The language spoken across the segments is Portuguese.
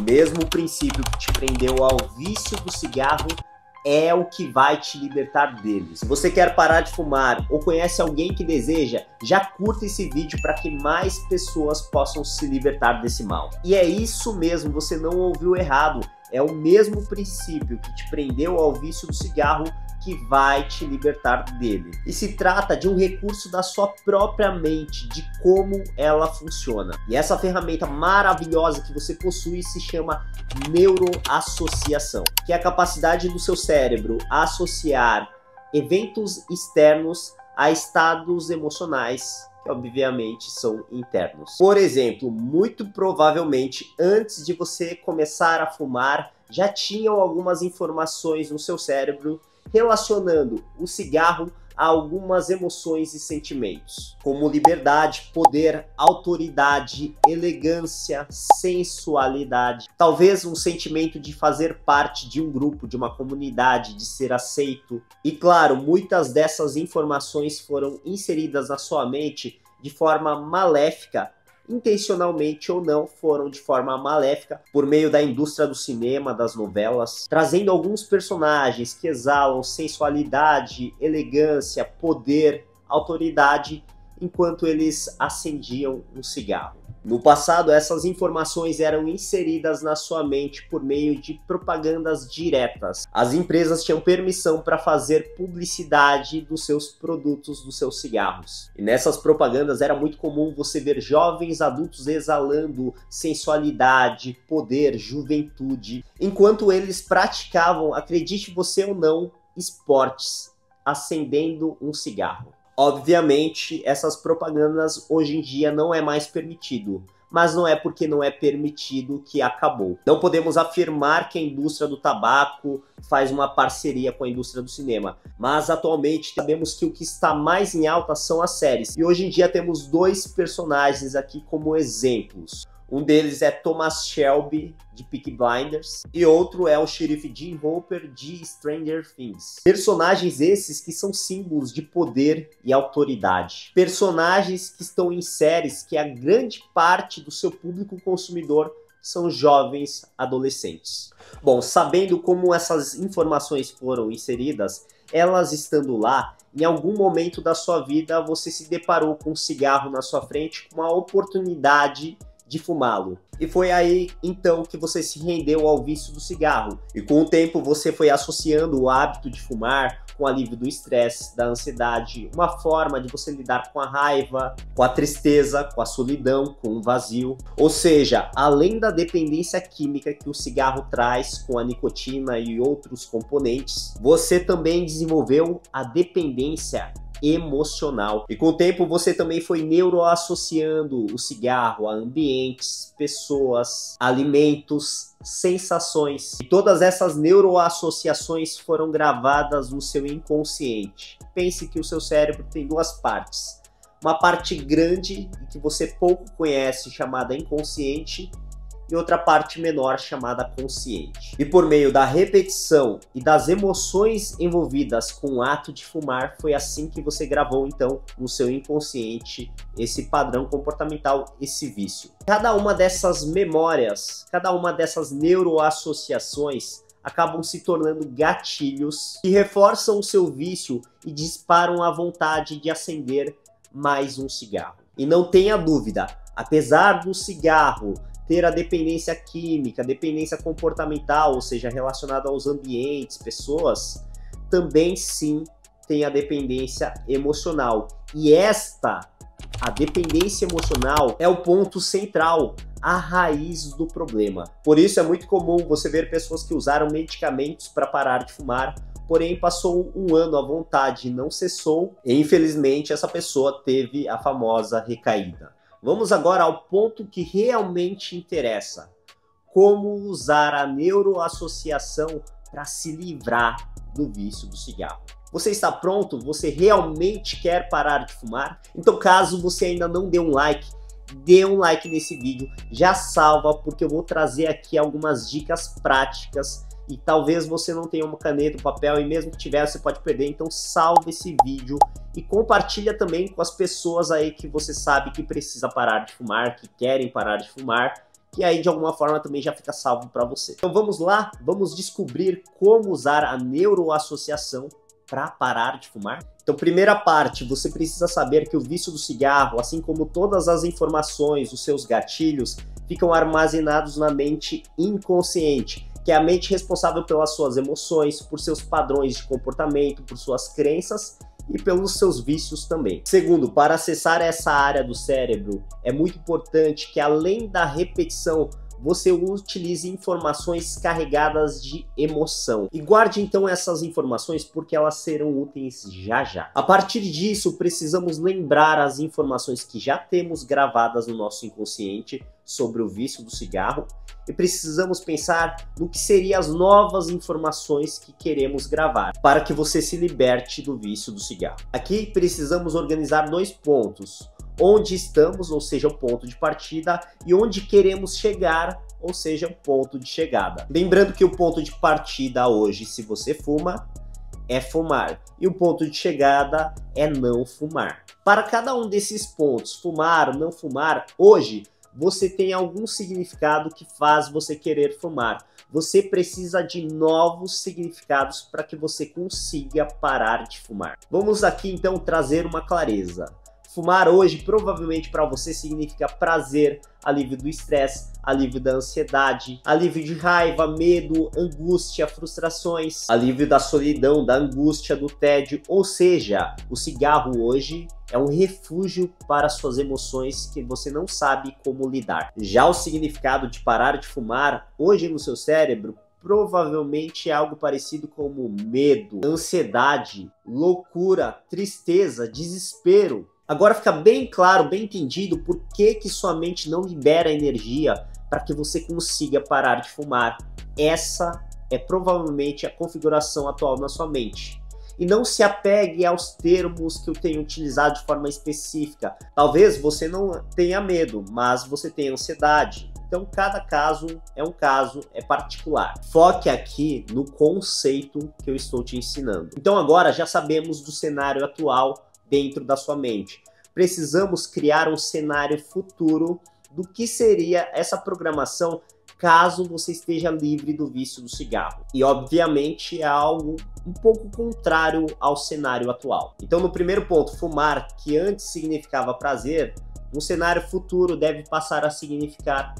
O mesmo princípio que te prendeu ao vício do cigarro é o que vai te libertar dele. Se você quer parar de fumar ou conhece alguém que deseja, já curta esse vídeo para que mais pessoas possam se libertar desse mal. E é isso mesmo, você não ouviu errado. É o mesmo princípio que te prendeu ao vício do cigarro que vai te libertar dele. E se trata de um recurso da sua própria mente, de como ela funciona. E essa ferramenta maravilhosa que você possui se chama neuroassociação, que é a capacidade do seu cérebro a associar eventos externos a estados emocionais que obviamente são internos. Por exemplo, muito provavelmente antes de você começar a fumar, já tinham algumas informações no seu cérebro relacionando o cigarro a algumas emoções e sentimentos, como liberdade, poder, autoridade, elegância, sensualidade, talvez um sentimento de fazer parte de um grupo, de uma comunidade, de ser aceito. E claro, muitas dessas informações foram inseridas na sua mente de forma maléfica, intencionalmente ou não, foram de forma maléfica por meio da indústria do cinema, das novelas, trazendo alguns personagens que exalam sensualidade, elegância, poder, autoridade, enquanto eles acendiam um cigarro. No passado, essas informações eram inseridas na sua mente por meio de propagandas diretas. As empresas tinham permissão para fazer publicidade dos seus produtos, dos seus cigarros. E nessas propagandas era muito comum você ver jovens adultos exalando sensualidade, poder, juventude, enquanto eles praticavam, acredite você ou não, esportes, acendendo um cigarro. Obviamente, essas propagandas hoje em dia não é mais permitido, mas não é porque não é permitido que acabou. Não podemos afirmar que a indústria do tabaco faz uma parceria com a indústria do cinema, mas atualmente sabemos que o que está mais em alta são as séries. E hoje em dia temos dois personagens aqui como exemplos. Um deles é Thomas Shelby, de Peaky Blinders, e outro é o xerife Jim Hopper, de Stranger Things. Personagens esses que são símbolos de poder e autoridade. Personagens que estão em séries que a grande parte do seu público consumidor são jovens adolescentes. Bom, sabendo como essas informações foram inseridas, elas estando lá, em algum momento da sua vida você se deparou com um cigarro na sua frente, com uma oportunidade de fumá-lo. E foi aí então que você se rendeu ao vício do cigarro. E com o tempo você foi associando o hábito de fumar com o alívio do estresse, da ansiedade, uma forma de você lidar com a raiva, com a tristeza, com a solidão, com o vazio. Ou seja, além da dependência química que o cigarro traz com a nicotina e outros componentes, você também desenvolveu a dependência emocional. E com o tempo você também foi neuroassociando o cigarro a ambientes, pessoas, alimentos, sensações. E todas essas neuroassociações foram gravadas no seu inconsciente. Pense que o seu cérebro tem duas partes. Uma parte grande e que você pouco conhece, chamada inconsciente, e outra parte menor chamada consciente. E por meio da repetição e das emoções envolvidas com o ato de fumar, foi assim que você gravou então no seu inconsciente esse padrão comportamental, esse vício. Cada uma dessas memórias, cada uma dessas neuroassociações acabam se tornando gatilhos que reforçam o seu vício e disparam a vontade de acender mais um cigarro. E não tenha dúvida, apesar do cigarro ter a dependência química, dependência comportamental, ou seja, relacionada aos ambientes, pessoas, também sim tem a dependência emocional. E a dependência emocional, é o ponto central, a raiz do problema. Por isso é muito comum você ver pessoas que usaram medicamentos para parar de fumar, porém passou um ano, a vontade não cessou, e infelizmente essa pessoa teve a famosa recaída. Vamos agora ao ponto que realmente interessa. Como usar a neuroassociação para se livrar do vício do cigarro. Você está pronto? Você realmente quer parar de fumar? Então, caso você ainda não deu um like, dê um like nesse vídeo, já salva, porque eu vou trazer aqui algumas dicas práticas e talvez você não tenha uma caneta, um papel, e mesmo que tiver, você pode perder. Então salve esse vídeo e compartilha também com as pessoas aí que você sabe que precisa parar de fumar, que querem parar de fumar, que aí de alguma forma também já fica salvo para você. Então vamos lá, vamos descobrir como usar a neuroassociação para parar de fumar? Então, primeira parte, você precisa saber que o vício do cigarro, assim como todas as informações, os seus gatilhos, ficam armazenados na mente inconsciente, que é a mente responsável pelas suas emoções, por seus padrões de comportamento, por suas crenças e pelos seus vícios também. Segundo, para acessar essa área do cérebro, é muito importante que além da repetição, você utilize informações carregadas de emoção. E guarde então essas informações porque elas serão úteis já já. A partir disso, precisamos lembrar as informações que já temos gravadas no nosso inconsciente sobre o vício do cigarro e precisamos pensar no que seriam as novas informações que queremos gravar para que você se liberte do vício do cigarro. Aqui precisamos organizar 2 pontos. Onde estamos, ou seja, o ponto de partida, e onde queremos chegar, ou seja, o ponto de chegada. Lembrando que o ponto de partida hoje, se você fuma, é fumar, e o ponto de chegada é não fumar. Para cada um desses pontos, fumar, não fumar, hoje você tem algum significado que faz você querer fumar. Você precisa de novos significados para que você consiga parar de fumar. Vamos aqui então trazer uma clareza. Fumar hoje provavelmente para você significa prazer, alívio do estresse, alívio da ansiedade, alívio de raiva, medo, angústia, frustrações, alívio da solidão, da angústia, do tédio. Ou seja, o cigarro hoje é um refúgio para suas emoções que você não sabe como lidar. Já o significado de parar de fumar hoje no seu cérebro provavelmente é algo parecido como medo, ansiedade, loucura, tristeza, desespero. Agora fica bem claro, bem entendido por que sua mente não libera energia para que você consiga parar de fumar. Essa é provavelmente a configuração atual na sua mente. E não se apegue aos termos que eu tenho utilizado de forma específica. Talvez você não tenha medo, mas você tenha ansiedade. Então cada caso, é particular. Foque aqui no conceito que eu estou te ensinando. Então agora já sabemos do cenário atual dentro da sua mente. Precisamos criar um cenário futuro do que seria essa programação caso você esteja livre do vício do cigarro. E obviamente é algo um pouco contrário ao cenário atual. Então no primeiro ponto, fumar, que antes significava prazer, no cenário futuro deve passar a significar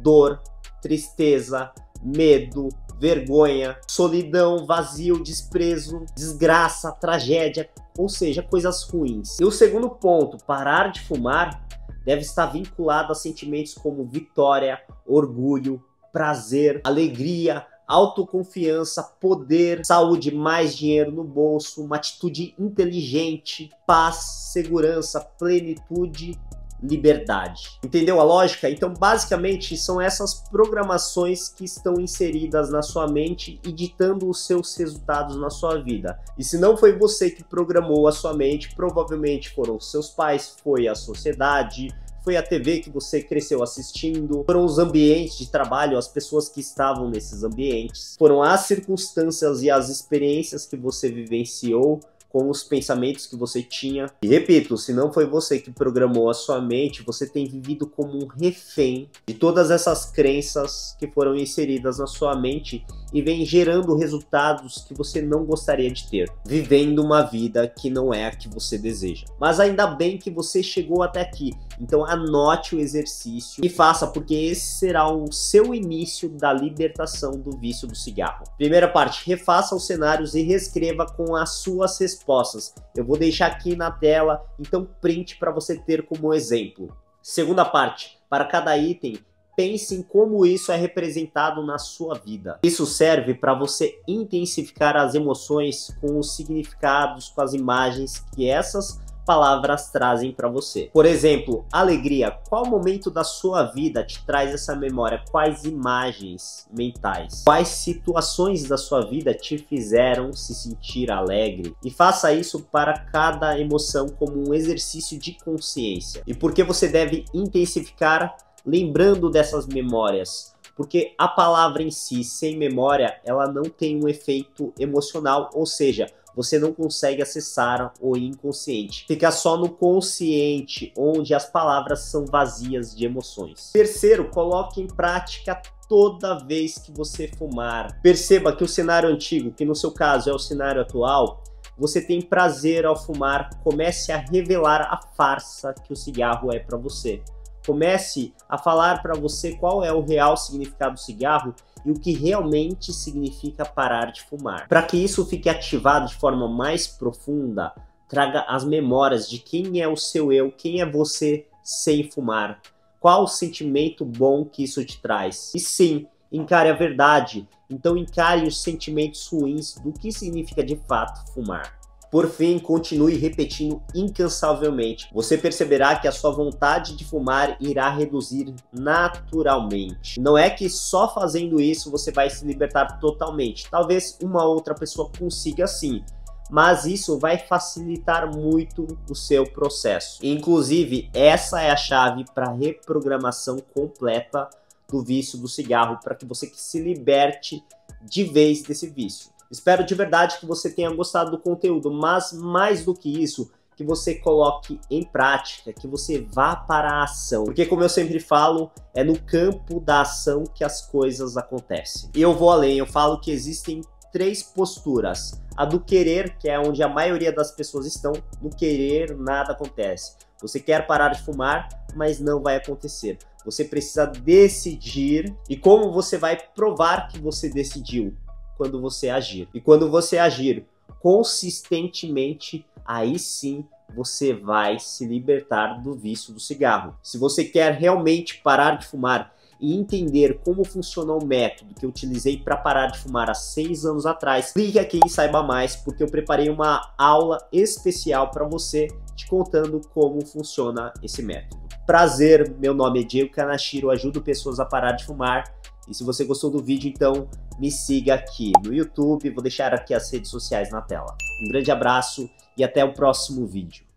dor, tristeza, medo, vergonha, solidão, vazio, desprezo, desgraça, tragédia, ou seja, coisas ruins. E o segundo ponto, parar de fumar, deve estar vinculado a sentimentos como vitória, orgulho, prazer, alegria, autoconfiança, poder, saúde, mais dinheiro no bolso, uma atitude inteligente, paz, segurança, plenitude, liberdade. Entendeu a lógica? Então, basicamente, são essas programações que estão inseridas na sua mente e ditando os seus resultados na sua vida. E se não foi você que programou a sua mente, provavelmente foram seus pais, foi a sociedade, foi a TV que você cresceu assistindo, foram os ambientes de trabalho, as pessoas que estavam nesses ambientes, foram as circunstâncias e as experiências que você vivenciou com os pensamentos que você tinha. E repito, se não foi você que programou a sua mente, você tem vivido como um refém de todas essas crenças que foram inseridas na sua mente e vem gerando resultados que você não gostaria de ter, vivendo uma vida que não é a que você deseja. Mas ainda bem que você chegou até aqui, então anote o exercício e faça, porque esse será o seu início da libertação do vício do cigarro. Primeira parte, refaça os cenários e reescreva com as suas respostas. Eu vou deixar aqui na tela, então print para você ter como exemplo. Segunda parte, para cada item, pense em como isso é representado na sua vida. Isso serve para você intensificar as emoções com os significados, com as imagens que essas palavras trazem para você. Por exemplo, alegria. Qual momento da sua vida te traz essa memória? Quais imagens mentais? Quais situações da sua vida te fizeram se sentir alegre? E faça isso para cada emoção como um exercício de consciência. E por que você deve intensificar lembrando dessas memórias? Porque a palavra em si, sem memória, ela não tem um efeito emocional, ou seja, você não consegue acessar o inconsciente. Fica só no consciente, onde as palavras são vazias de emoções. Terceiro, coloque em prática toda vez que você fumar. Perceba que o cenário antigo, que no seu caso é o cenário atual, você tem prazer ao fumar, comece a revelar a farsa que o cigarro é para você. Comece a falar para você qual é o real significado do cigarro e o que realmente significa parar de fumar. Para que isso fique ativado de forma mais profunda, traga as memórias de quem é o seu eu, quem é você sem fumar. Qual o sentimento bom que isso te traz? E sim, encare a verdade. Então encare os sentimentos ruins do que significa de fato fumar. Por fim, continue repetindo incansavelmente. Você perceberá que a sua vontade de fumar irá reduzir naturalmente. Não é que só fazendo isso você vai se libertar totalmente. Talvez uma outra pessoa consiga sim, mas isso vai facilitar muito o seu processo. Inclusive, essa é a chave para a reprogramação completa do vício do cigarro, para que você se liberte de vez desse vício. Espero de verdade que você tenha gostado do conteúdo, mas mais do que isso, que você coloque em prática, que você vá para a ação. Porque como eu sempre falo, é no campo da ação que as coisas acontecem. E eu vou além, eu falo que existem 3 posturas. A do querer, que é onde a maioria das pessoas estão. No querer, nada acontece. Você quer parar de fumar, mas não vai acontecer. Você precisa decidir. E como você vai provar que você decidiu? Quando você agir. E quando você agir consistentemente, aí sim você vai se libertar do vício do cigarro. Se você quer realmente parar de fumar e entender como funciona o método que eu utilizei para parar de fumar há 6 anos atrás, clique aqui e saiba mais, porque eu preparei uma aula especial para você, te contando como funciona esse método. Prazer, meu nome é Diego Kanashiro, ajudo pessoas a parar de fumar. E se você gostou do vídeo, então me siga aqui no YouTube, vou deixar aqui as redes sociais na tela. Um grande abraço e até o próximo vídeo.